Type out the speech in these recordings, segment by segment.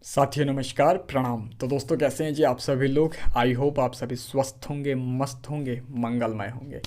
साथियों नमस्कार प्रणाम। तो दोस्तों कैसे हैं जी आप सभी लोग। आई होप आप सभी स्वस्थ होंगे, मस्त होंगे, मंगलमय होंगे।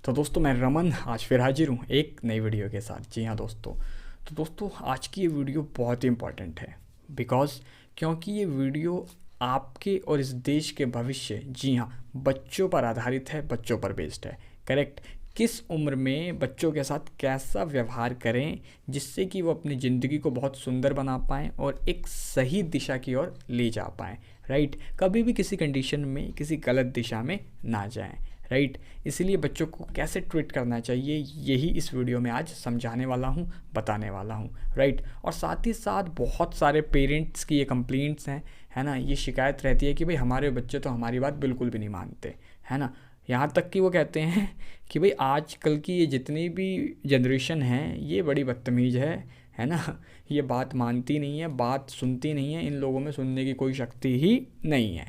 तो दोस्तों मैं रमन आज फिर हाजिर हूँ एक नई वीडियो के साथ। जी हाँ दोस्तों, तो दोस्तों आज की ये वीडियो बहुत ही इम्पॉर्टेंट है बिकॉज़ क्योंकि ये वीडियो आपके और इस देश के भविष्य, जी हाँ, बच्चों पर आधारित है, बच्चों पर बेस्ड है। करेक्ट। किस उम्र में बच्चों के साथ कैसा व्यवहार करें जिससे कि वो अपनी ज़िंदगी को बहुत सुंदर बना पाएँ और एक सही दिशा की ओर ले जा पाएँ। राइट। कभी भी किसी कंडीशन में किसी गलत दिशा में ना जाएं। राइट। इसलिए बच्चों को कैसे ट्रीट करना चाहिए यही इस वीडियो में आज समझाने वाला हूँ, बताने वाला हूँ। राइट। और साथ ही साथ बहुत सारे पेरेंट्स की ये कंप्लेंट्स हैं, है ना, ये शिकायत रहती है कि भाई हमारे बच्चे तो हमारी बात बिल्कुल भी नहीं मानते, है ना। यहाँ तक कि वो कहते हैं कि भाई आजकल की ये जितनी भी जनरेशन है ये बड़ी बदतमीज़ है ना। ये बात मानती नहीं है, बात सुनती नहीं है, इन लोगों में सुनने की कोई शक्ति ही नहीं है।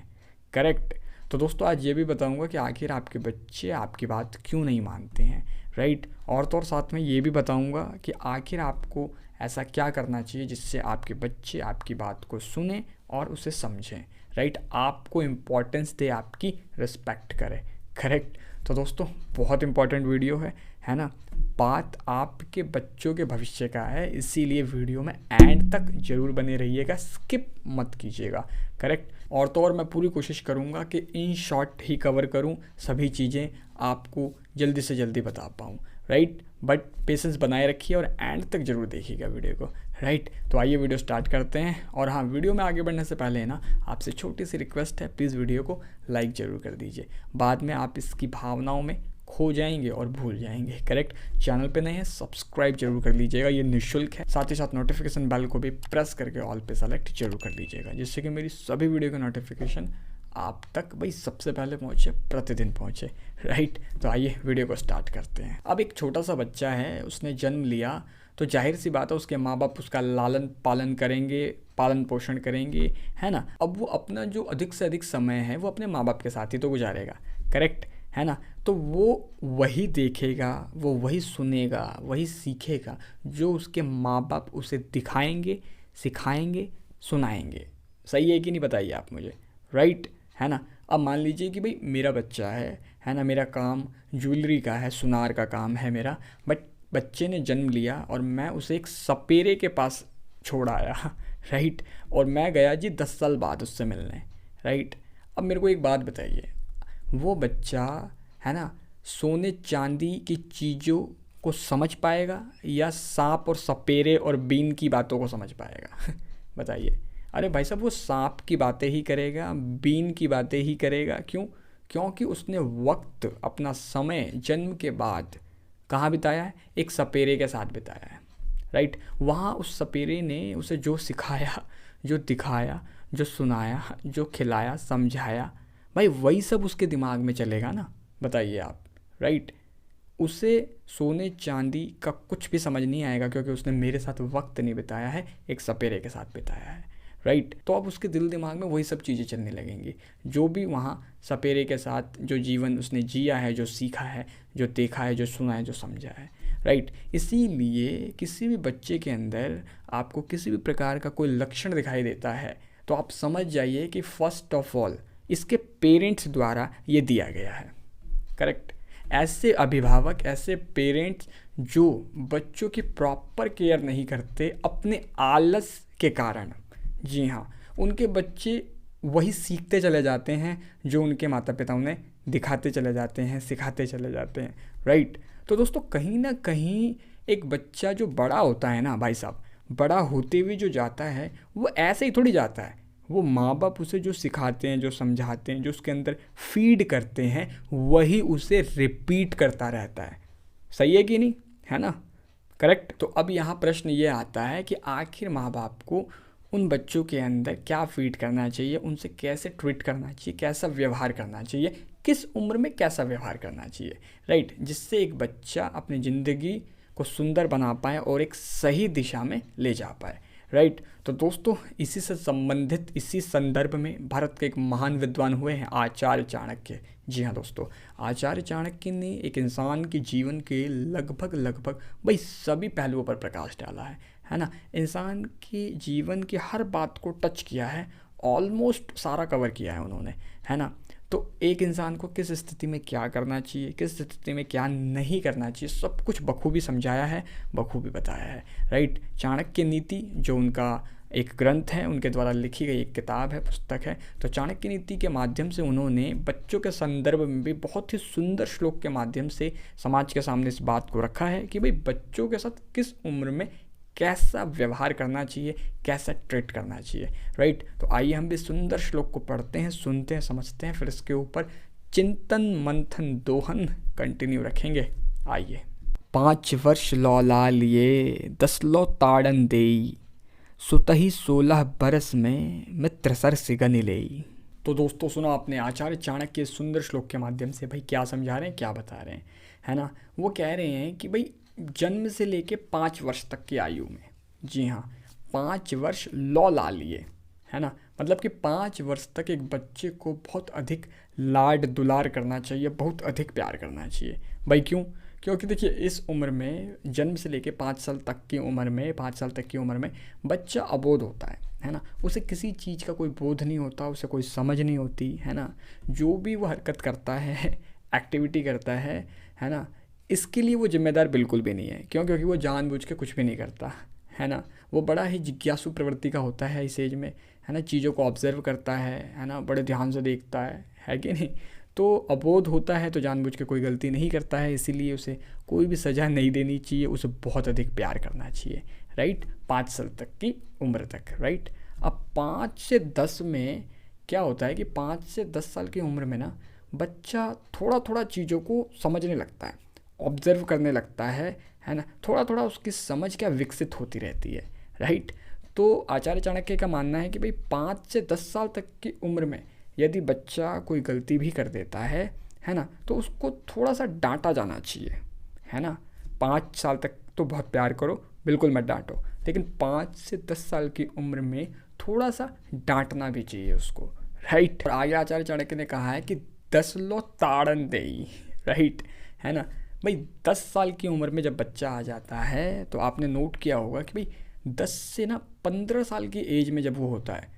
करेक्ट। तो दोस्तों आज ये भी बताऊंगा कि आखिर आपके बच्चे आपकी बात क्यों नहीं मानते हैं। राइट। और तो और साथ में ये भी बताऊंगा कि आखिर आपको ऐसा क्या करना चाहिए जिससे आपके बच्चे आपकी बात को सुने और उसे समझें। राइट। आपको इम्पोर्टेंस दे, आपकी रिस्पेक्ट करे। करेक्ट। तो दोस्तों बहुत इंपॉर्टेंट वीडियो है ना। बात आपके बच्चों के भविष्य का है, इसीलिए वीडियो में एंड तक जरूर बने रहिएगा, स्किप मत कीजिएगा। करेक्ट। और तो और मैं पूरी कोशिश करूँगा कि इन शॉर्ट ही कवर करूँ, सभी चीज़ें आपको जल्दी से जल्दी बता पाऊँ। राइट। बट पेशेंस बनाए रखिए और एंड तक जरूर देखिएगा वीडियो को। राइट। तो आइए वीडियो स्टार्ट करते हैं। और हाँ, वीडियो में आगे बढ़ने से पहले ना आपसे छोटी सी रिक्वेस्ट है, प्लीज़ वीडियो को लाइक ज़रूर कर दीजिए। बाद में आप इसकी भावनाओं में खो जाएंगे और भूल जाएंगे। करेक्ट। चैनल पे नए हैं सब्सक्राइब जरूर कर लीजिएगा, ये निःशुल्क है। साथ ही साथ नोटिफिकेशन बेल को भी प्रेस करके ऑल पे सेलेक्ट जरूर कर लीजिएगा, जिससे कि मेरी सभी वीडियो का नोटिफिकेशन आप तक भाई सबसे पहले पहुँचे, प्रतिदिन पहुँचे। राइट। तो आइए वीडियो को स्टार्ट करते हैं। अब एक छोटा सा बच्चा है, उसने जन्म लिया, तो जाहिर सी बात है उसके माँ बाप उसका लालन पालन करेंगे, पालन पोषण करेंगे, है ना। अब वो अपना जो अधिक से अधिक समय है वो अपने माँ बाप के साथ ही तो गुजारेगा। करेक्ट, है ना। तो वो वही देखेगा, वो वही सुनेगा, वही सीखेगा जो उसके माँ बाप उसे दिखाएंगे, सिखाएंगे, सुनाएंगे। सही है कि नहीं बताइए आप मुझे। राइट, है ना। अब मान लीजिए कि भाई मेरा बच्चा है ना, मेरा काम ज्वेलरी का है, सुनार का काम है मेरा, बट बच्चे ने जन्म लिया और मैं उसे एक सपेरे के पास छोड़ आया। राइट। और मैं गया जी 10 साल बाद उससे मिलने। राइट। अब मेरे को एक बात बताइए, वो बच्चा, है ना, सोने चांदी की चीज़ों को समझ पाएगा या सांप और सपेरे और बीन की बातों को समझ पाएगा? बताइए। अरे भाई साहब वो सांप की बातें ही करेगा, बीन की बातें ही करेगा। क्यों? क्योंकि उसने वक्त, अपना समय जन्म के बाद कहाँ बिताया है? एक सपेरे के साथ बिताया है। राइट। वहाँ उस सपेरे ने उसे जो सिखाया, जो दिखाया, जो सुनाया, जो खिलाया, समझाया, भाई वही सब उसके दिमाग में चलेगा ना। बताइए आप। राइट। उसे सोने चांदी का कुछ भी समझ नहीं आएगा क्योंकि उसने मेरे साथ वक्त नहीं बिताया है, एक सपेरे के साथ बिताया है। राइट। तो अब उसके दिल दिमाग में वही सब चीज़ें चलने लगेंगी, जो भी वहाँ सपेरे के साथ जो जीवन उसने जिया है, जो सीखा है, जो देखा है, जो सुना है, जो समझा है। राइट। इसीलिए किसी भी बच्चे के अंदर आपको किसी भी प्रकार का कोई लक्षण दिखाई देता है तो आप समझ जाइए कि फर्स्ट ऑफ ऑल इसके पेरेंट्स द्वारा ये दिया गया है। करेक्ट। ऐसे अभिभावक, ऐसे पेरेंट्स जो बच्चों की प्रॉपर केयर नहीं करते अपने आलस के कारण, जी हाँ, उनके बच्चे वही सीखते चले जाते हैं जो उनके माता पिता उन्हें दिखाते चले जाते हैं, सिखाते चले जाते हैं। राइट। तो दोस्तों कहीं ना कहीं एक बच्चा जो बड़ा होता है ना भाई साहब, बड़ा होते हुए जो जाता है वो ऐसे ही थोड़ी जाता है। वो माँ बाप उसे जो सिखाते हैं, जो समझाते हैं, जो उसके अंदर फीड करते हैं, वही उसे रिपीट करता रहता है। सही है कि नहीं, है ना। करेक्ट। तो अब यहाँ प्रश्न ये आता है कि आखिर माँ बाप को उन बच्चों के अंदर क्या फीड करना चाहिए, उनसे कैसे ट्रीट करना चाहिए, कैसा व्यवहार करना चाहिए, किस उम्र में कैसा व्यवहार करना चाहिए। राइट। जिससे एक बच्चा अपनी ज़िंदगी को सुंदर बना पाए और एक सही दिशा में ले जा पाए। राइट। तो दोस्तों इसी से संबंधित, इसी संदर्भ में भारत के एक महान विद्वान हुए हैं आचार्य चाणक्य। जी हाँ दोस्तों, आचार्य चाणक्य ने एक इंसान के जीवन के लगभग लगभग भाई सभी पहलुओं पर प्रकाश डाला है। है ना, इंसान की जीवन की हर बात को टच किया है, ऑलमोस्ट सारा कवर किया है उन्होंने, है ना। तो एक इंसान को किस स्थिति में क्या करना चाहिए, किस स्थिति में क्या नहीं करना चाहिए, सब कुछ बखूबी समझाया है, बखूबी बताया है, राइट। चाणक्य नीति जो उनका एक ग्रंथ है, उनके द्वारा लिखी गई एक किताब है, पुस्तक है। तो चाणक्य नीति के माध्यम से उन्होंने बच्चों के संदर्भ में भी बहुत ही सुंदर श्लोक के माध्यम से समाज के सामने इस बात को रखा है कि भाई बच्चों के साथ किस उम्र में कैसा व्यवहार करना चाहिए, कैसा ट्रीट करना चाहिए, राइट। तो आइए हम भी सुंदर श्लोक को पढ़ते हैं, सुनते हैं, समझते हैं, फिर इसके ऊपर चिंतन मंथन दोहन कंटिन्यू रखेंगे। आइए। 5 वर्ष लौला लिए 10 लो ताड़न देई, सुतही 16 बरस में मित्र सर सिगन लेई। तो दोस्तों सुनो आपने आचार्य चाणक्य के सुंदर श्लोक के माध्यम से भाई क्या समझा रहे हैं, क्या बता रहे हैं, है ना। वो कह रहे हैं कि भाई जन्म से लेके 5 वर्ष तक की आयु में, जी हाँ, 5 वर्ष लौ ला लिए, है ना, मतलब कि 5 वर्ष तक एक बच्चे को बहुत अधिक लाड दुलार करना चाहिए, बहुत अधिक प्यार करना चाहिए। भाई क्यों? क्योंकि देखिए इस उम्र में, जन्म से लेके 5 साल तक की उम्र में, 5 साल तक की उम्र में बच्चा अबोध होता है ना। उसे किसी चीज़ का कोई बोध नहीं होता, उसे कोई समझ नहीं होती, है ना। जो भी वो हरकत करता है, एक्टिविटी करता है ना, इसके लिए वो जिम्मेदार बिल्कुल भी नहीं है। क्यों? क्योंकि वो जानबूझ के कुछ भी नहीं करता, है ना। वो बड़ा ही जिज्ञासु प्रवृत्ति का होता है इस एज में, है ना। चीज़ों को ऑब्जर्व करता है ना, बड़े ध्यान से देखता है कि नहीं। तो अबोध होता है तो जानबूझ के कोई गलती नहीं करता है, इसीलिए उसे कोई भी सज़ा नहीं देनी चाहिए, उसे बहुत अधिक प्यार करना चाहिए, राइट। 5 साल तक की उम्र तक, राइट। अब 5 से 10 में क्या होता है कि 5 से 10 साल की उम्र में ना बच्चा थोड़ा थोड़ा चीज़ों को समझने लगता है, ऑब्जर्व करने लगता है ना। थोड़ा थोड़ा उसकी समझ क्या विकसित होती रहती है, राइट। तो आचार्य चाणक्य का मानना है कि भाई 5 से 10 साल तक की उम्र में यदि बच्चा कोई गलती भी कर देता है ना, तो उसको थोड़ा सा डांटा जाना चाहिए, है ना। 5 साल तक तो बहुत प्यार करो, बिल्कुल मत डांटो, लेकिन 5 से 10 साल की उम्र में थोड़ा सा डांटना भी चाहिए उसको, राइट। और आगे आचार्य चाणक्य ने कहा है कि 10 लो ताड़न देई, राइट, है ना। भाई 10 साल की उम्र में जब बच्चा आ जाता है तो आपने नोट किया होगा कि भाई 10 से ना 15 साल की एज में जब वो होता है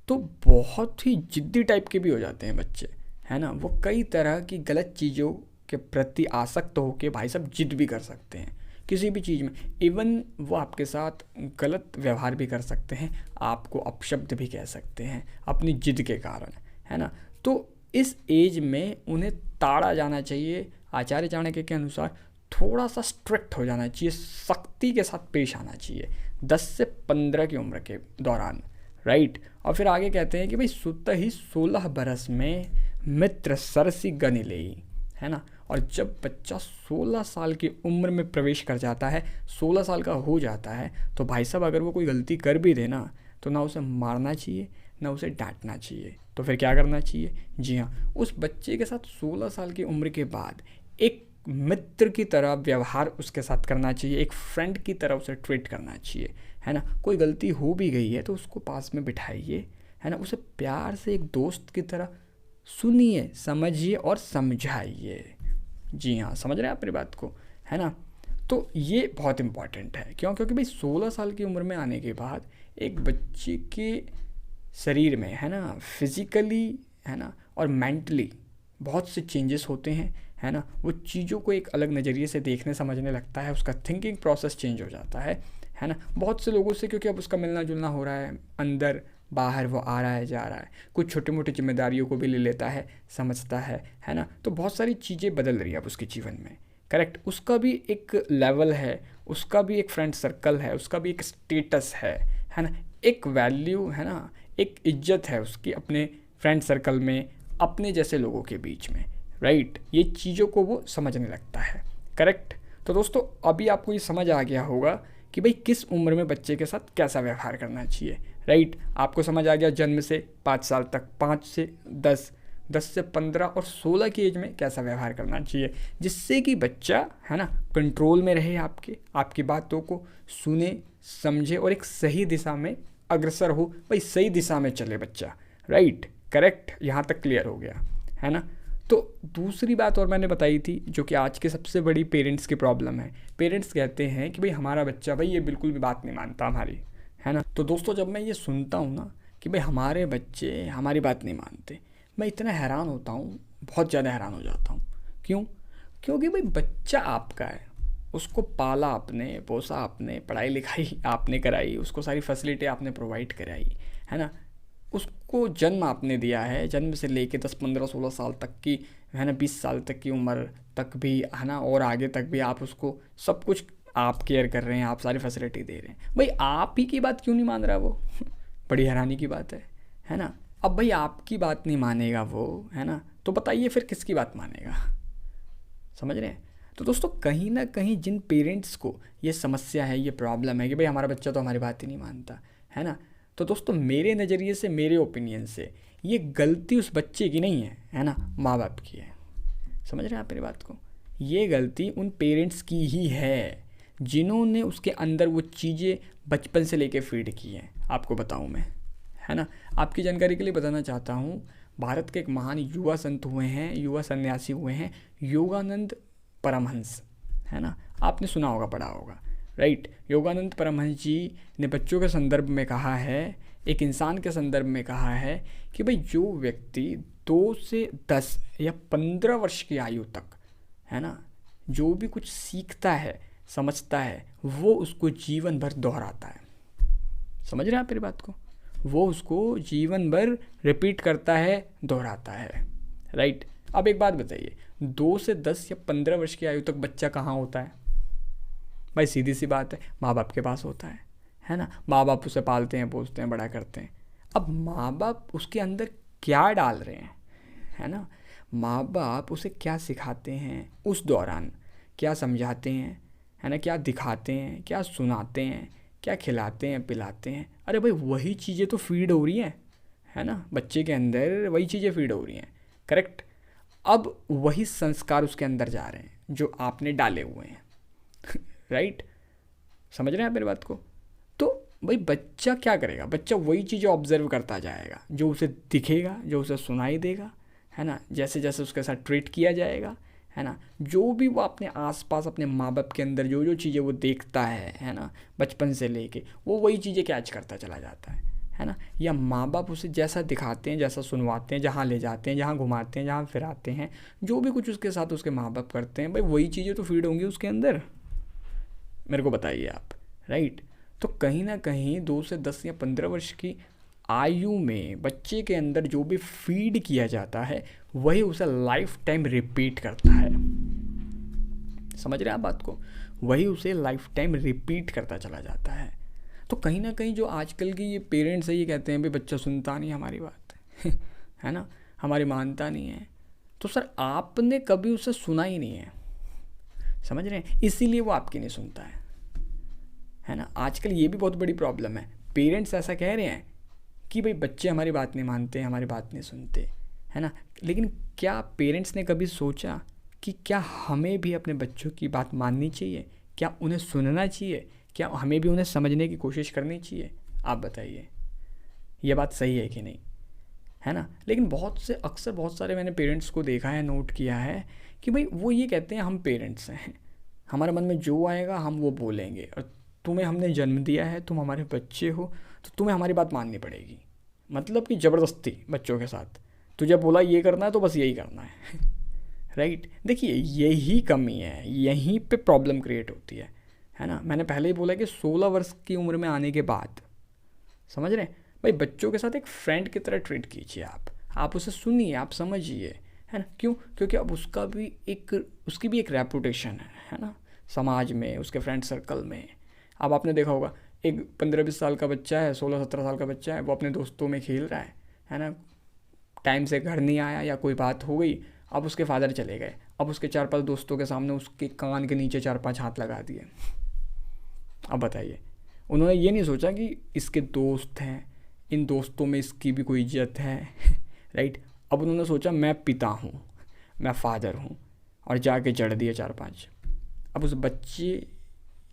तो बहुत ही जिद्दी टाइप के भी हो जाते हैं बच्चे, है ना। वो कई तरह की गलत चीज़ों के प्रति आसक्त होकर भाई साहब जिद भी कर सकते हैं किसी भी चीज़ में। इवन वो आपके साथ गलत व्यवहार भी कर सकते हैं, आपको अपशब्द भी कह सकते हैं अपनी जिद के कारण, है ना। तो इस एज में उन्हें ताड़ा जाना चाहिए। आचार्य चाणक्य के अनुसार थोड़ा सा स्ट्रिक्ट हो जाना चाहिए, सख्ती के साथ पेश आना चाहिए 10 से 15 की उम्र के दौरान, राइट। और फिर आगे कहते हैं कि भाई सुत ही 16 बरस में मित्र सरसी गनि लेई, है ना। और जब बच्चा 16 साल की उम्र में प्रवेश कर जाता है, 16 साल का हो जाता है, तो भाई साहब अगर वो कोई गलती कर भी देना तो ना उसे मारना चाहिए, ना उसे डांटना चाहिए। तो फिर क्या करना चाहिए? जी हाँ, उस बच्चे के साथ 16 साल की उम्र के बाद एक मित्र की तरह व्यवहार उसके साथ करना चाहिए, एक फ्रेंड की तरह उसे ट्रीट करना चाहिए, है ना। कोई गलती हो भी गई है तो उसको पास में बिठाइए, है ना, उसे प्यार से एक दोस्त की तरह सुनिए, समझिए और समझाइए। जी हाँ, समझ रहे हैं आप मेरी बात को, है ना। तो ये बहुत इम्पॉर्टेंट है। क्यों? क्योंकि भाई 16 साल की उम्र में आने के बाद एक बच्चे के शरीर में, है ना, फिज़िकली, है ना, और मेंटली बहुत से चेंजेस होते हैं, है ना। वो चीज़ों को एक अलग नज़रिए से देखने समझने लगता है, उसका थिंकिंग प्रोसेस चेंज हो जाता है ना। बहुत से लोगों से क्योंकि अब उसका मिलना जुलना हो रहा है, अंदर बाहर वो आ रहा है, जा रहा है, कुछ छोटी मोटी जिम्मेदारियों को भी ले लेता है, समझता है ना। तो बहुत सारी चीज़ें बदल रही है अब उसके जीवन में, करेक्ट। उसका भी एक लेवल है, उसका भी एक फ्रेंड सर्कल है, उसका भी एक स्टेटस है ना, एक वैल्यू, है ना, एक इज्जत है उसकी अपने फ्रेंड सर्कल में, अपने जैसे लोगों के बीच में, राइट। ये चीज़ों को वो समझने लगता है, करेक्ट। तो दोस्तों अभी आपको ये समझ आ गया होगा कि भाई किस उम्र में बच्चे के साथ कैसा व्यवहार करना चाहिए, राइट। आपको समझ आ गया जन्म से 5 साल तक, 5 से 10, 10 से 15 और 16 की एज में कैसा व्यवहार करना चाहिए, जिससे कि बच्चा, है ना, कंट्रोल में रहे, आपकी बातों को सुने, समझे और एक सही दिशा में अग्रसर हो, भाई सही दिशा में चले बच्चा, राइट, करेक्ट। यहाँ तक क्लियर हो गया, है ना। तो दूसरी बात और मैंने बताई थी, जो कि आज की सबसे बड़ी पेरेंट्स की प्रॉब्लम है। पेरेंट्स कहते हैं कि भाई हमारा बच्चा भाई ये बिल्कुल भी बात नहीं मानता हमारी, है ना। तो दोस्तों जब मैं ये सुनता हूँ ना कि भाई हमारे बच्चे हमारी बात नहीं मानते, मैं इतना हैरान होता हूँ, बहुत ज़्यादा हैरान हो जाता हूँ। क्यों? क्योंकि भाई बच्चा आपका है, उसको पाला आपने, पोसा आपने, पढ़ाई लिखाई आपने कराई, उसको सारी फैसिलिटी आपने प्रोवाइड कराई, है ना। उसको जन्म आपने दिया है, जन्म से लेके 10 15 16 साल तक की, है ना, 20 साल तक की उम्र तक भी, है ना, और आगे तक भी आप उसको सब कुछ आप केयर कर रहे हैं, आप सारी फैसिलिटी दे रहे हैं। भाई आप ही की बात क्यों नहीं मान रहा वो? बड़ी हैरानी की बात है ना। अब भाई आपकी बात नहीं मानेगा वो, है ना, तो बताइए फिर किसकी बात मानेगा? समझ रहे हैं? तो दोस्तों कहीं ना कहीं जिन पेरेंट्स को ये समस्या है, ये प्रॉब्लम है कि भाई हमारा बच्चा तो हमारी बात ही नहीं मानता, है ना, तो दोस्तों मेरे नज़रिए से, मेरे ओपिनियन से, ये गलती उस बच्चे की नहीं है ना, माँ बाप की है। समझ रहे हैं आप मेरी बात को? ये गलती उन पेरेंट्स की ही है जिन्होंने उसके अंदर वो चीज़ें बचपन से लेके फीड की हैं। आपको बताऊँ मैं, है ना, आपकी जानकारी के लिए बताना चाहता हूँ, भारत के एक महान युवा संत हुए हैं, युवा सन्यासी हुए हैं, योगानंद परमहंस, है ना, आपने सुना होगा, पढ़ा होगा, राइट। योगानंद परमहंस जी ने बच्चों के संदर्भ में कहा है, एक इंसान के संदर्भ में कहा है कि भाई जो व्यक्ति 2 से 10 या 15 वर्ष की आयु तक, है ना, जो भी कुछ सीखता है, समझता है, वो उसको जीवन भर दोहराता है। समझ रहे हैं आप मेरी बात को? वो उसको जीवन भर रिपीट करता है, दोहराता है, राइट। अब एक बात बताइए, 2 से 10 या 15 वर्ष की आयु तक बच्चा कहाँ होता है? भाई सीधी सी बात है, माँ बाप के पास होता है ना। माँ बाप उसे पालते हैं, पोसते हैं, बड़ा करते हैं। अब माँ बाप उसके अंदर क्या डाल रहे हैं, है ना, माँ बाप उसे क्या सिखाते हैं उस दौरान, क्या समझाते हैं, है ना, क्या दिखाते हैं, क्या सुनाते हैं, क्या खिलाते हैं, पिलाते हैं, अरे भाई वही चीज़ें तो फीड हो रही हैं, है ना, बच्चे के अंदर वही चीज़ें फीड हो रही हैं, करेक्ट। अब वही संस्कार उसके अंदर जा रहे हैं जो आपने डाले हुए हैं, राइट। समझ रहे हैं आप मेरी बात को? तो भाई बच्चा क्या करेगा? बच्चा वही चीज़ें ऑब्जर्व करता जाएगा जो उसे दिखेगा, जो उसे सुनाई देगा, है ना, जैसे जैसे उसके साथ ट्रीट किया जाएगा, है ना, जो भी वो अपने आसपास अपने माँ बाप के अंदर जो जो चीज़ें वो देखता है ना, बचपन से लेके वो वही चीज़ें कैच करता चला जाता है ना। या माँ बाप उसे जैसा दिखाते हैं, जैसा सुनवाते हैं, जहाँ ले जाते हैं, जहाँ घुमाते हैं, जहाँ फिराते हैं, जो भी कुछ उसके साथ उसके माँ बाप करते हैं, भाई वही चीज़ें तो फीड होंगी उसके अंदर। मेरे को बताइए आप, राइट। तो कहीं ना कहीं 2 से 10 या 15 वर्ष की आयु में बच्चे के अंदर जो भी फीड किया जाता है वही उसे लाइफ टाइम रिपीट करता है। समझ रहे हैं आप बात को? वही उसे लाइफ टाइम रिपीट करता चला जाता है। तो कहीं ना कहीं जो आजकल की ये पेरेंट्स है, ये कहते हैं भाई बच्चा सुनता नहीं हमारी बात है ना, हमारी मानता नहीं है। तो सर आपने कभी उसे सुना ही नहीं है, समझ रहे हैं, इसीलिए वो आपकी नहीं सुनता है ना। आजकल ये भी बहुत बड़ी प्रॉब्लम है, पेरेंट्स ऐसा कह रहे हैं कि भाई बच्चे हमारी बात नहीं मानते, हमारी बात नहीं सुनते, है ना, लेकिन क्या पेरेंट्स ने कभी सोचा कि क्या हमें भी अपने बच्चों की बात माननी चाहिए? क्या उन्हें सुनना चाहिए? क्या हमें भी उन्हें समझने की कोशिश करनी चाहिए? आप बताइए, ये बात सही है कि नहीं, है ना। लेकिन बहुत सारे मैंने पेरेंट्स को देखा है, नोट किया है कि भाई वो ये कहते हैं हम पेरेंट्स हैं, हमारे मन में जो आएगा हम वो बोलेंगे, और तुम्हें हमने जन्म दिया है, तुम हमारे बच्चे हो, तो तुम्हें हमारी बात माननी पड़ेगी। मतलब कि ज़बरदस्ती बच्चों के साथ, तुझे बोला ये करना है तो बस यही करना है राइट। देखिए यही कमी है, यहीं पे प्रॉब्लम क्रिएट होती है ना। मैंने पहले ही बोला कि 16 वर्ष की उम्र में आने के बाद, समझ रहे हैं भाई, बच्चों के साथ एक फ्रेंड की तरह ट्रीट कीजिए आप उसे सुनिए, आप समझिए, है ना। क्यों? क्योंकि अब उसकी भी एक रेपुटेशन है ना, समाज में, उसके फ्रेंड सर्कल में। अब आपने देखा होगा एक 15-20 साल का बच्चा है, 16-17 साल का बच्चा है, वो अपने दोस्तों में खेल रहा है ना, टाइम से घर नहीं आया या कोई बात हो गई, अब उसके फादर चले गए, अब उसके 4-5 दोस्तों के सामने उसके कान के नीचे 4-5 हाथ लगा दिए। अब बताइए, उन्होंने ये नहीं सोचा कि इसके दोस्त हैं, इन दोस्तों में इसकी भी कोई इज्जत है राइट। अब उन्होंने सोचा मैं पिता हूँ, मैं फादर हूँ, और जाके जड़ दिए 4-5। अब उस बच्चे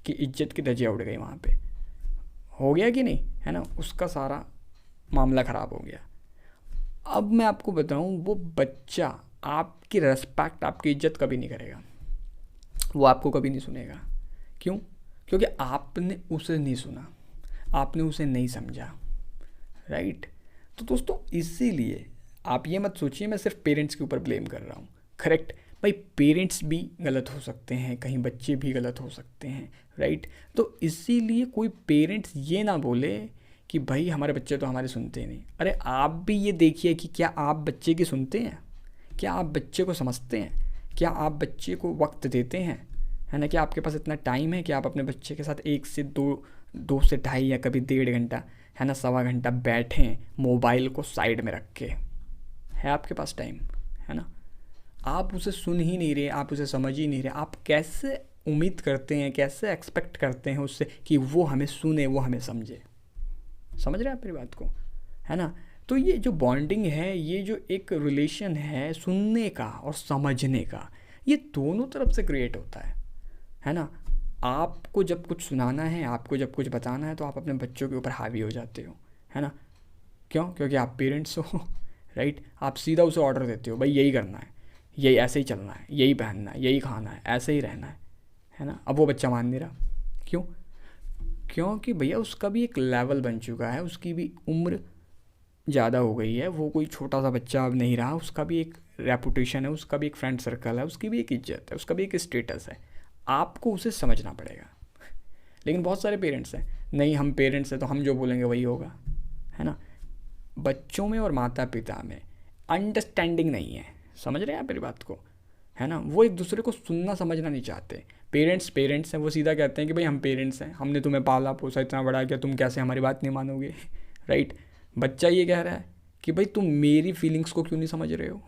की इज्जत की धज्जियाँ उड़ गई वहाँ पे, हो गया कि नहीं, है ना, उसका सारा मामला ख़राब हो गया। अब मैं आपको बताऊँ, वो बच्चा आपकी रिस्पेक्ट, आपकी इज्जत कभी नहीं करेगा, वो आपको कभी नहीं सुनेगा। क्यों? क्योंकि आपने उसे नहीं सुना, आपने उसे नहीं समझा, राइट। तो दोस्तों इसीलिए आप ये मत सोचिए मैं सिर्फ पेरेंट्स के ऊपर ब्लेम कर रहा हूँ, करेक्ट भाई, पेरेंट्स भी गलत हो सकते हैं, कहीं बच्चे भी गलत हो सकते हैं, राइट। तो इसीलिए कोई पेरेंट्स ये ना बोले कि भाई हमारे बच्चे तो हमारे सुनते नहीं। अरे आप भी ये देखिए कि क्या आप बच्चे की सुनते हैं, क्या आप बच्चे को समझते हैं, क्या आप बच्चे को वक्त देते हैं, है ना। क्या आपके पास इतना टाइम है कि आप अपने बच्चे के साथ 1 से 2 से 2.5 या कभी 1.5 घंटा, है ना, 1.25 घंटा बैठें मोबाइल को साइड में रख के? है आपके पास टाइम? है ना। आप उसे सुन ही नहीं रहे, आप उसे समझ ही नहीं रहे, आप कैसे उम्मीद करते हैं, कैसे एक्सपेक्ट करते हैं उससे कि वो हमें सुने, वो हमें समझे? समझ रहे हैं आप मेरी बात को, है ना। तो ये जो बॉन्डिंग है, ये जो एक रिलेशन है सुनने का और समझने का, ये दोनों तरफ से क्रिएट होता है ना। आपको जब कुछ सुनाना है, आपको जब कुछ बताना है, तो आप अपने बच्चों के ऊपर हावी हो जाते हो, है ना। क्यों? क्योंकि आप पेरेंट्स हो, राइट। आप सीधा उसे ऑर्डर देते हो, भाई यही करना है, यही ऐसे ही चलना है, यही पहनना है, यही खाना है, ऐसे ही रहना है ना। अब वो बच्चा मान नहीं रहा। क्यों? क्योंकि भैया उसका भी एक लेवल बन चुका है, उसकी भी उम्र ज़्यादा हो गई है, वो कोई छोटा सा बच्चा अब नहीं रहा, उसका भी एक रेपुटेशन है, उसका भी एक फ्रेंड सर्कल है, उसकी भी एक इज्जत है, उसका भी एक स्टेटस है। आपको उसे समझना पड़ेगा। लेकिन बहुत सारे पेरेंट्स हैं, नहीं हम पेरेंट्स हैं तो हम जो बोलेंगे वही होगा, है ना। बच्चों में और माता पिता में अंडरस्टैंडिंग नहीं है, समझ रहे हैं आप मेरी बात को, है ना। वो एक दूसरे को सुनना समझना नहीं चाहते। पेरेंट्स हैं, वो सीधा कहते हैं कि भाई हम पेरेंट्स हैं, हमने तुम्हें पाला पोसा इतना बड़ा किया, तुम कैसे हमारी बात नहीं मानोगे, राइट। बच्चा ये कह रहा है कि भाई तुम मेरी फीलिंग्स को क्यों नहीं समझ रहे हो,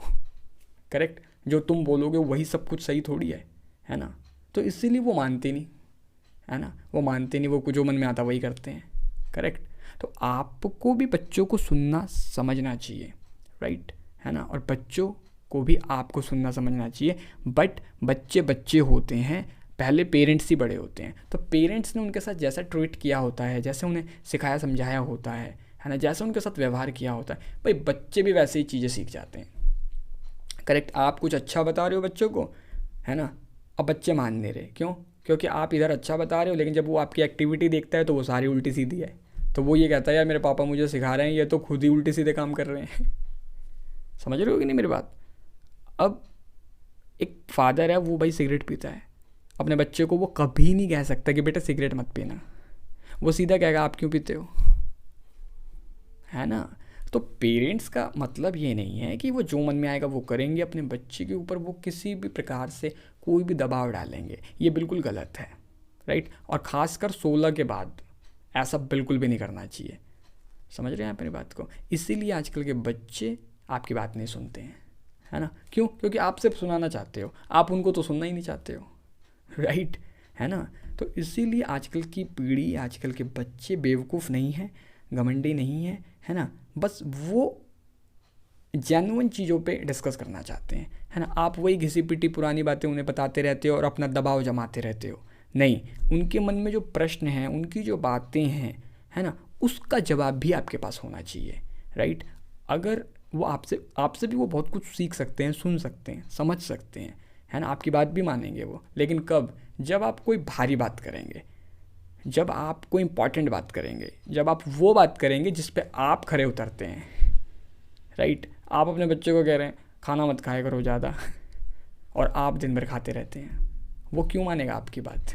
करेक्ट। जो तुम बोलोगे वही सब कुछ सही थोड़ी है ना। तो इसीलिए वो मानते नहीं, है ना, वो मानते नहीं, वो जो मन में आता वही करते हैं, करेक्ट। तो आपको भी बच्चों को सुनना समझना चाहिए, राइट, है ना। और बच्चों को भी आपको सुनना समझना चाहिए। बट बच्चे बच्चे होते हैं, पहले पेरेंट्स ही बड़े होते हैं। तो पेरेंट्स ने उनके साथ जैसा ट्रीट किया होता है, जैसे उन्हें सिखाया समझाया होता है ना, जैसे उनके साथ व्यवहार किया होता है, भाई बच्चे भी वैसे ही चीज़ें सीख जाते हैं, करेक्ट। आप कुछ अच्छा बता रहे हो बच्चों को, है ना, अब बच्चे मान नहीं रहे। क्यों? क्योंकि आप इधर अच्छा बता रहे हो, लेकिन जब वो आपकी एक्टिविटी देखता है तो वो सारी उल्टी सीधी है। तो वो ये कहता है यार मेरे पापा मुझे सिखा रहे हैं, ये तो खुद ही उल्टे सीधे काम कर रहे हैं। समझ रहे हो कि नहीं मेरी बात। अब एक फादर है, वो भाई सिगरेट पीता है, अपने बच्चे को वो कभी नहीं कह सकता कि बेटा सिगरेट मत पीना, वो सीधा कहेगा आप क्यों पीते हो, है ना। तो पेरेंट्स का मतलब ये नहीं है कि वो जो मन में आएगा वो करेंगे, अपने बच्चे के ऊपर वो किसी भी प्रकार से कोई भी दबाव डालेंगे, ये बिल्कुल गलत है, राइट। और ख़ासकर 16 के बाद ऐसा बिल्कुल भी नहीं करना चाहिए। समझ रहे हैं आप मेरी बात को। इसीलिए आजकल के बच्चे आपकी बात नहीं सुनते हैं, है ना। क्यों? क्योंकि आप सिर्फ सुनाना चाहते हो, आप उनको तो सुनना ही नहीं चाहते हो, राइट, है ना। तो इसीलिए आजकल की पीढ़ी, आजकल के बच्चे बेवकूफ़ नहीं हैं, घमंडी नहीं है ना। बस वो जेन्युइन चीज़ों पे डिस्कस करना चाहते हैं, है ना। आप वही घिसी पिटी पुरानी बातें उन्हें बताते रहते हो और अपना दबाव जमाते रहते हो। नहीं, उनके मन में जो प्रश्न हैं, उनकी जो बातें हैं, है ना, उसका जवाब भी आपके पास होना चाहिए, राइट। अगर वो आपसे भी वो बहुत कुछ सीख सकते हैं, सुन सकते हैं, समझ सकते हैं, है ना, आपकी बात भी मानेंगे वो। लेकिन कब? जब आप कोई भारी बात करेंगे, जब आप कोई इंपॉर्टेंट बात करेंगे, जब आप वो बात करेंगे जिस पे आप खरे उतरते हैं, राइट। आप अपने बच्चे को कह रहे हैं खाना मत खाया करो ज़्यादा और आप दिन भर खाते रहते हैं, वो क्यों मानेगा आपकी बात,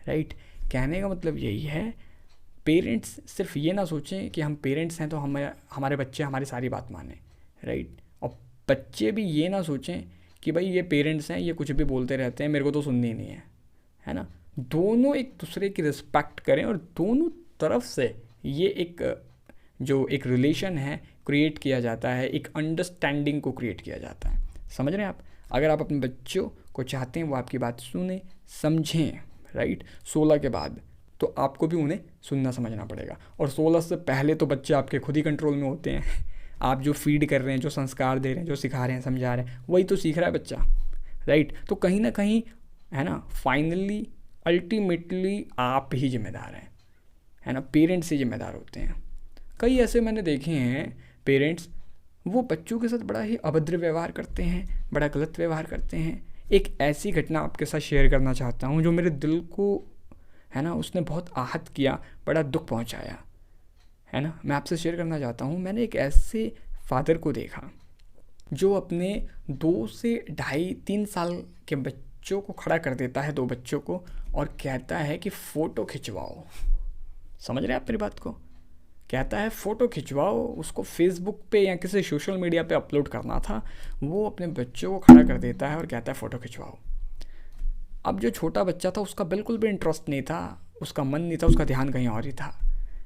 राइट। कहने का मतलब यही है, पेरेंट्स सिर्फ ये ना सोचें कि हम पेरेंट्स हैं तो हमारे बच्चे हमारी सारी बात माने, राइट। और बच्चे भी ये ना सोचें कि भाई ये पेरेंट्स हैं, ये कुछ भी बोलते रहते हैं, मेरे को तो सुननी ही नहीं है ना। दोनों एक दूसरे की रिस्पेक्ट करें और दोनों तरफ से ये एक जो एक रिलेशन है क्रिएट किया जाता है, एक अंडरस्टैंडिंग को क्रिएट किया जाता है। समझ रहे हैं आप। अगर आप अपने बच्चों को चाहते हैं वो आपकी बात सुने समझें, राइट, 16 के बाद तो आपको भी उन्हें सुनना समझना पड़ेगा। और 16 से पहले तो बच्चे आपके खुद ही कंट्रोल में होते हैं। आप जो फीड कर रहे हैं, जो संस्कार दे रहे हैं, जो सिखा रहे हैं, समझा रहे हैं, वही तो सीख रहा है बच्चा, राइट। तो कहीं ना कहीं, है ना, फाइनली अल्टीमेटली आप ही जिम्मेदार हैं, है ना, पेरेंट्स ही जिम्मेदार होते हैं। कई ऐसे मैंने देखे हैं पेरेंट्स वो बच्चों के साथ बड़ा ही अभद्र व्यवहार करते हैं, बड़ा गलत व्यवहार करते हैं। एक ऐसी घटना आपके साथ शेयर करना चाहता हूँ जो मेरे दिल को है ना उसने बहुत आहत किया, बड़ा दुख पहुँचाया, है ना। मैं आपसे शेयर करना चाहता हूँ। मैंने एक ऐसे फादर को देखा जो अपने 2 से ढाई 3 साल के बच्चों को खड़ा कर देता है, 2 बच्चों को, और कहता है कि फ़ोटो खिंचवाओ। समझ रहे हैं आप मेरी बात को? कहता है फ़ोटो खिंचवाओ, उसको फेसबुक पे या किसी सोशल मीडिया पे अपलोड करना था। वो अपने बच्चों को खड़ा कर देता है और कहता है फ़ोटो खिंचवाओ। अब जो छोटा बच्चा था उसका बिल्कुल भी इंटरेस्ट नहीं था, उसका मन नहीं था, उसका ध्यान कहीं और ही था,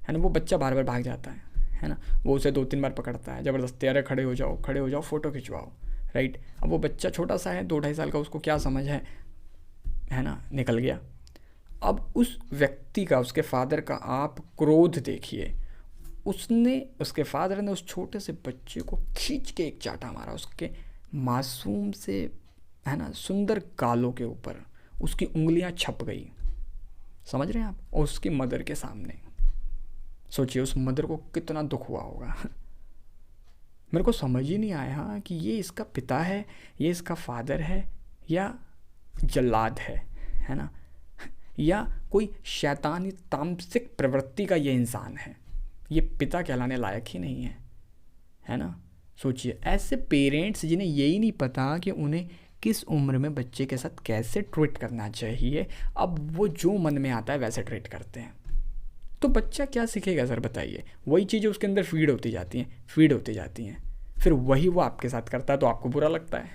है ना। वो बच्चा बार बार भाग जाता है ना। वो उसे 2-3 बार पकड़ता है ज़बरदस्ती, अरे खड़े हो जाओ, फ़ोटो खिंचवाओ, राइट। अब वो बच्चा छोटा सा है, 2-2.5 साल का, उसको क्या समझ है ना, निकल गया। अब उस व्यक्ति का, उसके फादर का आप क्रोध देखिए। उसके फादर ने उस छोटे से बच्चे को खींच के एक चाटा मारा, उसके मासूम से, है ना, सुंदर गालों के ऊपर उसकी उंगलियां छप गई। समझ रहे हैं आप? और उसकी मदर के सामने। सोचिए उस मदर को कितना दुख हुआ होगा। मेरे को समझ ही नहीं आया कि ये इसका पिता है, ये इसका फादर है, या जल्लाद है ना, या कोई शैतानी तामसिक प्रवृत्ति का ये इंसान है। ये पिता कहलाने लायक ही नहीं है ना। सोचिए ऐसे पेरेंट्स जिन्हें यही नहीं पता कि उन्हें किस उम्र में बच्चे के साथ कैसे ट्रीट करना चाहिए, अब वो जो मन में आता है वैसे ट्रीट करते हैं। तो बच्चा क्या सीखेगा सर बताइए? वही चीज़ें उसके अंदर फीड होती जाती हैं, फिर वही वो आपके साथ करता है तो आपको बुरा लगता है।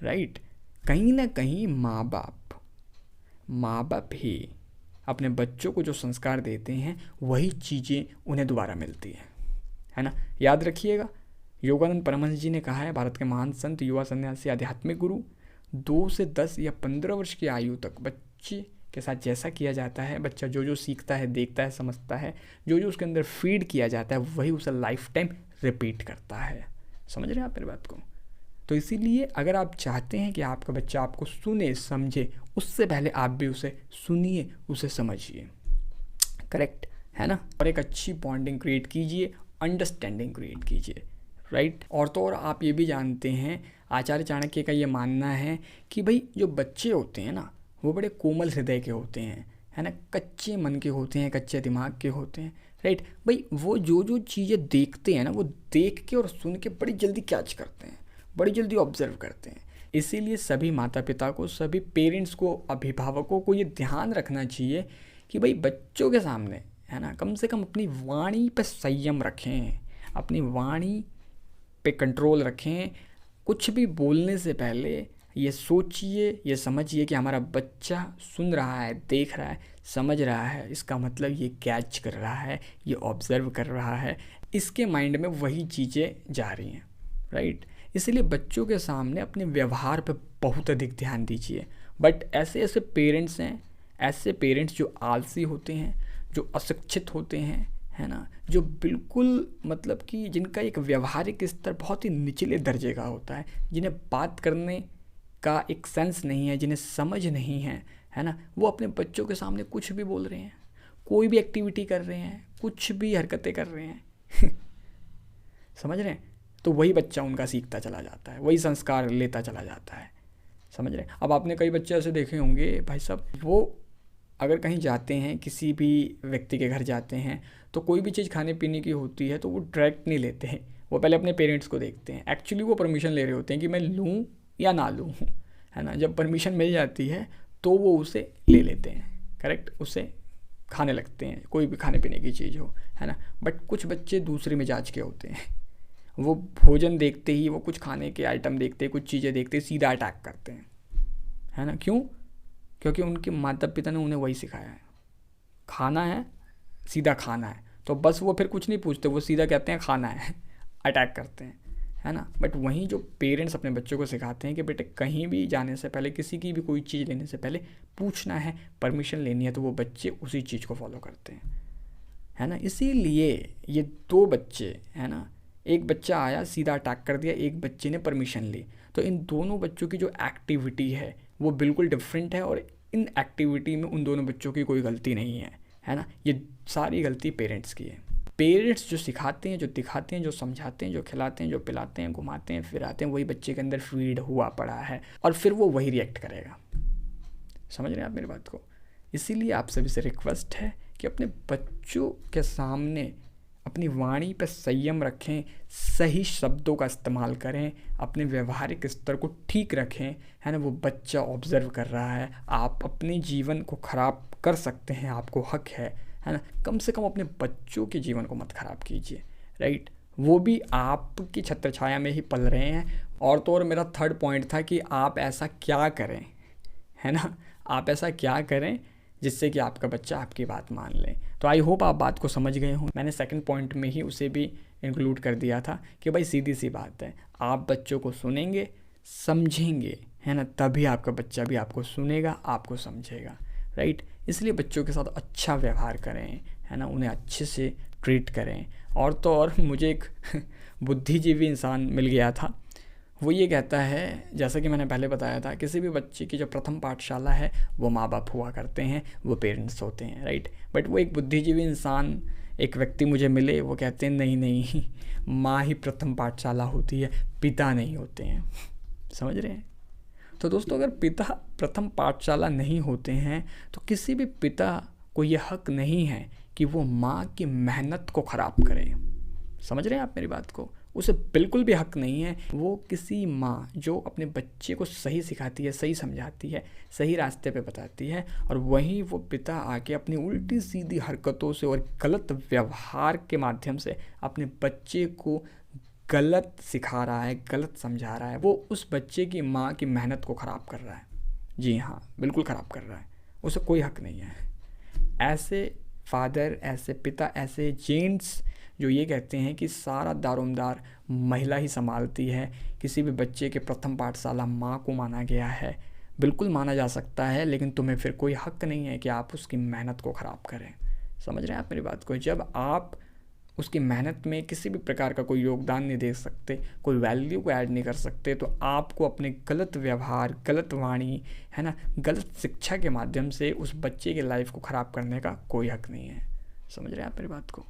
राइट। कहीं ना कहीं माँ बाप ही अपने बच्चों को जो संस्कार देते हैं वही चीज़ें उन्हें दोबारा मिलती है ना। याद रखिएगा, योगानंद परमहंस जी ने कहा है, भारत के महान संत, युवा सन्यासी, आध्यात्मिक गुरु, 2 से 10 या 15 वर्ष की आयु तक बच्चे के साथ जैसा किया जाता है, बच्चा जो सीखता है, देखता है, समझता है, जो उसके अंदर फीड किया जाता है वही उसे लाइफ टाइम रिपीट करता है। समझ रहे हैं आप मेरी बात को? तो इसीलिए अगर आप चाहते हैं कि आपका बच्चा आपको सुने, समझे, उससे पहले आप भी उसे सुनिए, उसे समझिए। करेक्ट है ना। और एक अच्छी बॉन्डिंग क्रिएट कीजिए, अंडरस्टैंडिंग क्रिएट कीजिए, राइट। और तो और आप ये भी जानते हैं, आचार्य चाणक्य का ये मानना है कि भाई जो बच्चे होते हैं ना वो बड़े कोमल हृदय के होते हैं, है ना, कच्चे मन के होते हैं, कच्चे दिमाग के होते हैं, राइट। भाई वो जो चीज़ें देखते हैं ना, वो देख के और सुन के बड़ी जल्दी कैच करते हैं, बड़ी जल्दी ऑब्जर्व करते हैं। इसीलिए सभी माता पिता को, सभी पेरेंट्स को, अभिभावकों को ये ध्यान रखना चाहिए कि भाई बच्चों के सामने, है ना, कम से कम अपनी वाणी पर संयम रखें, अपनी वाणी पे कंट्रोल रखें। कुछ भी बोलने से पहले ये सोचिए, ये समझिए कि हमारा बच्चा सुन रहा है, देख रहा है, समझ रहा है, इसका मतलब ये कैच कर रहा है, ये ऑब्जर्व कर रहा है, इसके माइंड में वही चीज़ें जा रही हैं, राइट। इसलिए बच्चों के सामने अपने व्यवहार पे बहुत अधिक ध्यान दीजिए। बट ऐसे पेरेंट्स हैं, ऐसे पेरेंट्स जो आलसी होते हैं, जो अशिक्षित होते हैं, है ना, जो बिल्कुल मतलब कि जिनका एक व्यवहारिक स्तर बहुत ही निचले दर्जे का होता है, जिन्हें बात करने का एक सेंस नहीं है, जिन्हें समझ नहीं है ना, वो अपने बच्चों के सामने कुछ भी बोल रहे हैं, कोई भी एक्टिविटी कर रहे हैं, कुछ भी हरकतें कर रहे हैं। समझ रहे हैं? तो वही बच्चा उनका सीखता चला जाता है, वही संस्कार लेता चला जाता है। समझ रहे हैं? अब आपने कई बच्चे ऐसे देखे होंगे भाई साहब, वो अगर कहीं जाते हैं, किसी भी व्यक्ति के घर जाते हैं, तो कोई भी चीज़ खाने पीने की होती है तो वो डायरेक्ट नहीं लेते हैं, वो पहले अपने पेरेंट्स को देखते हैं। एक्चुअली वो परमिशन ले रहे होते हैं कि मैं लूँ या ना लूँ, है ना। जब परमिशन मिल जाती है तो वो उसे ले लेते हैं, करेक्ट, उसे खाने लगते हैं, कोई भी खाने पीने की चीज़ हो, है ना। बट कुछ बच्चे दूसरे मिजाज के होते हैं, वो भोजन देखते ही, वो कुछ खाने के आइटम देखते, कुछ चीज़ें देखते सीधा अटैक करते हैं, है ना। क्यों? क्योंकि उनके माता पिता ने उन्हें वही सिखाया है, खाना है सीधा खाना है, तो बस वो फिर कुछ नहीं पूछते, वो सीधा कहते हैं खाना है, अटैक करते हैं, है ना। बट वहीं जो पेरेंट्स अपने बच्चों को सिखाते हैं कि बेटे कहीं भी जाने से पहले, किसी की भी कोई चीज़ लेने से पहले पूछना है, परमिशन लेनी है, तो वो बच्चे उसी चीज़ को फॉलो करते हैं, है ना। इसीलिए ये 2 बच्चे, है ना, एक बच्चा आया सीधा अटैक कर दिया, एक बच्चे ने परमिशन ली, तो इन दोनों बच्चों की जो एक्टिविटी है वो बिल्कुल डिफरेंट है, और इन एक्टिविटी में उन दोनों बच्चों की कोई गलती नहीं है ना। ये सारी गलती पेरेंट्स की है। पेरेंट्स जो सिखाते हैं, जो दिखाते हैं, जो समझाते हैं, जो खिलाते हैं, जो पिलाते हैं, घुमाते हैं, फिराते हैं, वही बच्चे के अंदर फीड हुआ पड़ा है और फिर वो वही रिएक्ट करेगा। समझ रहे हैं आप मेरी बात को? इसीलिए आप सभी से रिक्वेस्ट है कि अपने बच्चों के सामने अपनी वाणी पर संयम रखें, सही शब्दों का इस्तेमाल करें, अपने व्यवहारिक स्तर को ठीक रखें, है ना। वो बच्चा ऑब्जर्व कर रहा है, आप अपने जीवन को ख़राब कर सकते हैं, आपको हक है ना। कम से कम अपने बच्चों के जीवन को मत ख़राब कीजिए, राइट। वो भी आपकी छत्र छाया में ही पल रहे हैं। और तो और मेरा थर्ड पॉइंट था कि आप ऐसा क्या करें, है ना, आप ऐसा क्या करें जिससे कि आपका बच्चा आपकी बात मान ले। तो आई होप आप बात को समझ गए हों। मैंने सेकंड पॉइंट में ही उसे भी इंक्लूड कर दिया था कि भाई सीधी सी बात है, आप बच्चों को सुनेंगे, समझेंगे, है ना, तभी आपका बच्चा भी आपको सुनेगा, आपको समझेगा, राइट। इसलिए बच्चों के साथ अच्छा व्यवहार करें, है ना, उन्हें अच्छे से ट्रीट करें। और तो और मुझे एक बुद्धिजीवी इंसान मिल गया था, वो ये कहता है, जैसा कि मैंने पहले बताया था, किसी भी बच्चे की जो प्रथम पाठशाला है वो माँ बाप हुआ करते हैं, वो पेरेंट्स होते हैं, राइट। बट वो एक बुद्धिजीवी इंसान, एक व्यक्ति मुझे मिले, वो कहते हैं नहीं नहीं, माँ ही प्रथम पाठशाला होती है, पिता नहीं होते हैं। समझ रहे हैं? तो दोस्तों, अगर पिता प्रथम पाठशाला नहीं होते हैं तो किसी भी पिता को ये हक नहीं है कि वो माँ की मेहनत को ख़राब करे। समझ रहे हैं आप मेरी बात को? उसे बिल्कुल भी हक नहीं है। वो किसी माँ जो अपने बच्चे को सही सिखाती है, सही समझाती है, सही रास्ते पे बताती है, और वहीं वो पिता आके अपनी उल्टी सीधी हरकतों से और गलत व्यवहार के माध्यम से अपने बच्चे को गलत सिखा रहा है, गलत समझा रहा है, वो उस बच्चे की माँ की मेहनत को ख़राब कर रहा है। जी हाँ, बिल्कुल ख़राब कर रहा है। उसे कोई हक नहीं है। ऐसे फादर, ऐसे पिता, ऐसे जेंट्स जो ये कहते हैं कि सारा दारोमदार महिला ही संभालती है, किसी भी बच्चे के प्रथम पाठशाला माँ को माना गया है, बिल्कुल माना जा सकता है, लेकिन तुम्हें फिर कोई हक नहीं है कि आप उसकी मेहनत को ख़राब करें। समझ रहे हैं आप मेरी बात को? जब आप उसकी मेहनत में किसी भी प्रकार का कोई योगदान नहीं दे सकते, कोई वैल्यू को ऐड नहीं कर सकते, तो आपको अपने गलत व्यवहार, गलत वाणी, है ना, गलत शिक्षा के माध्यम से उस बच्चे की लाइफ को ख़राब करने का कोई हक नहीं है। समझ रहे हैं आप मेरी बात को,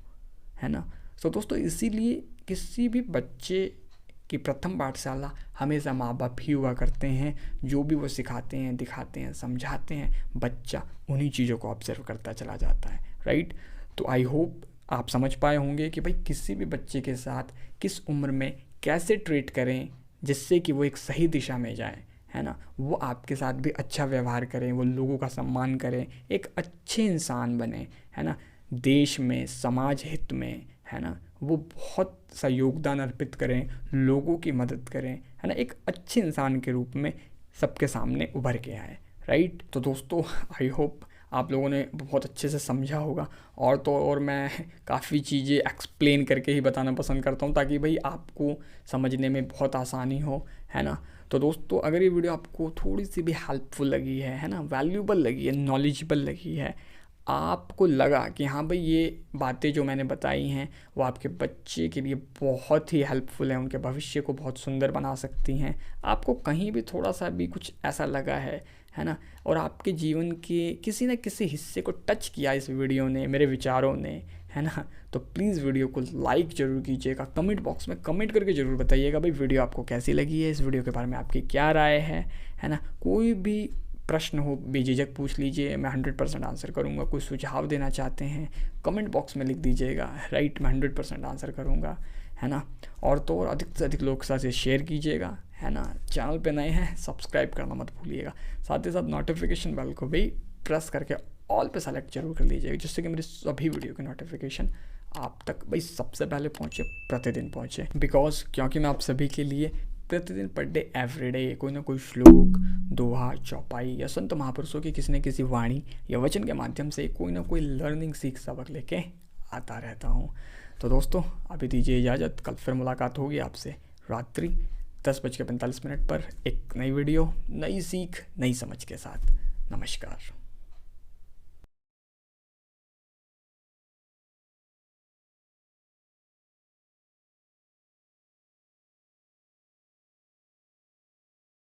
है ना। तो दोस्तों, इसीलिए किसी भी बच्चे की प्रथम पाठशाला हमेशा माँ बाप ही हुआ करते हैं। जो भी वो सिखाते हैं, दिखाते हैं, समझाते हैं, बच्चा उन्हीं चीज़ों को ऑब्जर्व करता चला जाता है, राइट। तो आई होप आप समझ पाए होंगे कि भाई किसी भी बच्चे के साथ किस उम्र में कैसे ट्रीट करें जिससे कि वो एक सही दिशा में जाए, है ना, वो आपके साथ भी अच्छा व्यवहार करें, वो लोगों का सम्मान करें, एक अच्छे इंसान बने, है ना, देश में, समाज हित में, है ना, वो बहुत सा योगदान अर्पित करें, लोगों की मदद करें, है ना, एक अच्छे इंसान के रूप में सबके सामने उभर के आए, राइट। तो दोस्तों, आई होप आप लोगों ने बहुत अच्छे से समझा होगा। और तो और मैं काफ़ी चीज़ें एक्सप्लेन करके ही बताना पसंद करता हूँ ताकि भाई आपको समझने में बहुत आसानी हो, है ना। तो दोस्तों, अगर ये वीडियो आपको थोड़ी सी भी हेल्पफुल लगी है ना, वैल्यूबल लगी है, नॉलेजेबल लगी है, आपको लगा कि हाँ भाई ये बातें जो मैंने बताई हैं वो आपके बच्चे के लिए बहुत ही हेल्पफुल है, उनके भविष्य को बहुत सुंदर बना सकती हैं, आपको कहीं भी थोड़ा सा भी कुछ ऐसा लगा है ना, और आपके जीवन के किसी न किसी हिस्से को टच किया इस वीडियो ने, मेरे विचारों ने, है ना, तो प्लीज़ वीडियो को लाइक ज़रूर कीजिएगा। कमेंट बॉक्स में कमेंट करके ज़रूर बताइएगा भाई वीडियो आपको कैसी लगी है, इस वीडियो के बारे में आपकी क्या राय है ना। कोई भी प्रश्न हो बेझिझक पूछ लीजिए, मैं 100% आंसर करूँगा। कोई सुझाव देना चाहते हैं कमेंट बॉक्स में लिख दीजिएगा, राइट, मैं 100% आंसर करूँगा, है ना। और तो और अधिक से अधिक लोग के साथ शेयर कीजिएगा, है ना। चैनल पे नए हैं सब्सक्राइब करना मत भूलिएगा, साथ ही साथ नोटिफिकेशन बेल को भी प्रेस करके ऑल पे सेलेक्ट जरूर कर लीजिएगा, जिससे कि मेरी सभी वीडियो के नोटिफिकेशन आप तक भाई सबसे पहले पहुँचे, प्रतिदिन पहुँचे। बिकॉज क्योंकि मैं आप सभी के लिए प्रतिदिन पर डे एवरीडे कोई ना कोई श्लोक, दोहा, चौपाई या संत महापुरुषों की किसी न किसी वाणी या वचन के माध्यम से कोई ना कोई लर्निंग सीख सबक लेके आता रहता हूँ। तो दोस्तों, अभी दीजिए इजाज़त, कल फिर मुलाकात होगी आपसे रात्रि 10:45 पर एक नई वीडियो, नई सीख, नई समझ के साथ। नमस्कार।